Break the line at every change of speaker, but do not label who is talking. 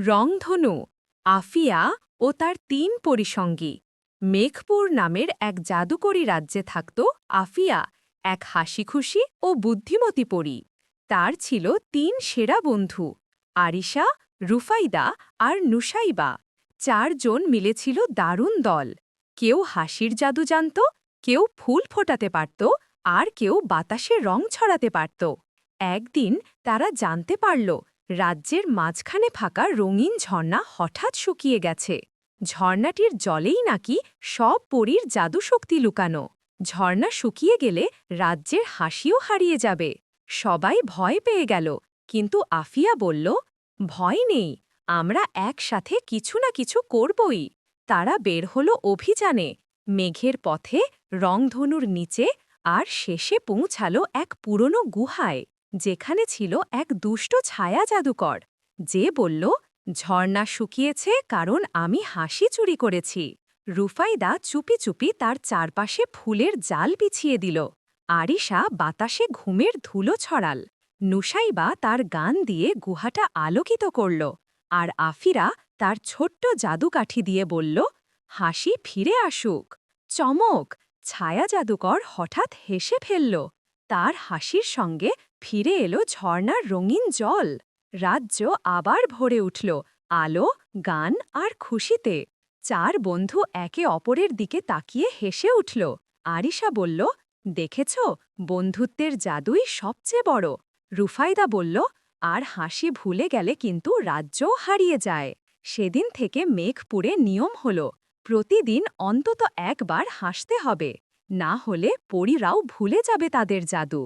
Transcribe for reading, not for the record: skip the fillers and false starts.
রংধনু, আফিয়া ও তার ৩ পরিসঙ্গী। মেঘপুর নামের এক জাদুকরী রাজ্যে থাকত আফিয়া, এক হাসিখুশি ও বুদ্ধিমতী পরী। তার ছিল ৩ সেরা বন্ধু, আরিশা, রুফাইদা আর নুসাইবা। ৪ জন মিলেছিল দারুণ দল। কেউ হাসির জাদু জানত, কেউ ফুল ফোটাতে পারত, আর কেউ বাতাসে রং ছড়াতে পারত। একদিন তারা জানতে পারল রাজ্যের মাঝখানে ফাঁকা রঙিন ঝর্ণা হঠাৎ শুকিয়ে গেছে। ঝর্ণাটির জলেই নাকি সব পরীর জাদুশক্তি লুকানো। ঝর্ণা শুকিয়ে গেলে রাজ্যের হাসিও হারিয়ে যাবে। সবাই ভয় পেয়ে গেল, কিন্তু আফিয়া বলল, ভয় নেই, আমরা একসাথে কিছু না কিছু করবই। তারা বের হলো অভিযানে, মেঘের পথে, রংধনুর নিচে, আর শেষে পৌঁছালো এক পুরনো গুহায়, যেখানে ছিল এক দুষ্ট ছায়া জাদুকর, যে বলল, ঝর্ণা শুকিয়েছে কারণ আমি হাসি চুরি করেছি। রুফাইদা চুপি চুপি তার চারপাশে ফুলের জাল বিছিয়ে দিল। আরিশা বাতাসে ঘুমের ধুলো ছড়াল। নুসাইবা তার গান দিয়ে গুহাটা আলোকিত করল। আর আফিরা তার ছোট্ট জাদুকাঠি দিয়ে বলল, হাসি ফিরে আসুক। চমক! ছায়া জাদুকর হঠাৎ হেসে ফেলল। তার হাসির সঙ্গে ফিরে এলো ঝর্ণার রঙিন জল। রাজ্য আবার ভরে উঠল আলো, গান আর খুশিতে। ৪ বন্ধু একে অপরের দিকে তাকিয়ে হেসে উঠল। আরিশা বলল, দেখেছ, বন্ধুত্বের জাদুই সবচেয়ে বড়। রুফাইদা বলল, আর হাসি ভুলে গেলে কিন্তু রাজ্যও হারিয়ে যায়। সেদিন থেকে মেঘপুরে নিয়ম হল, প্রতিদিন অন্তত একবার হাসতে হবে, না হলে পরীরাও ভুলে যাবে তাদের জাদু।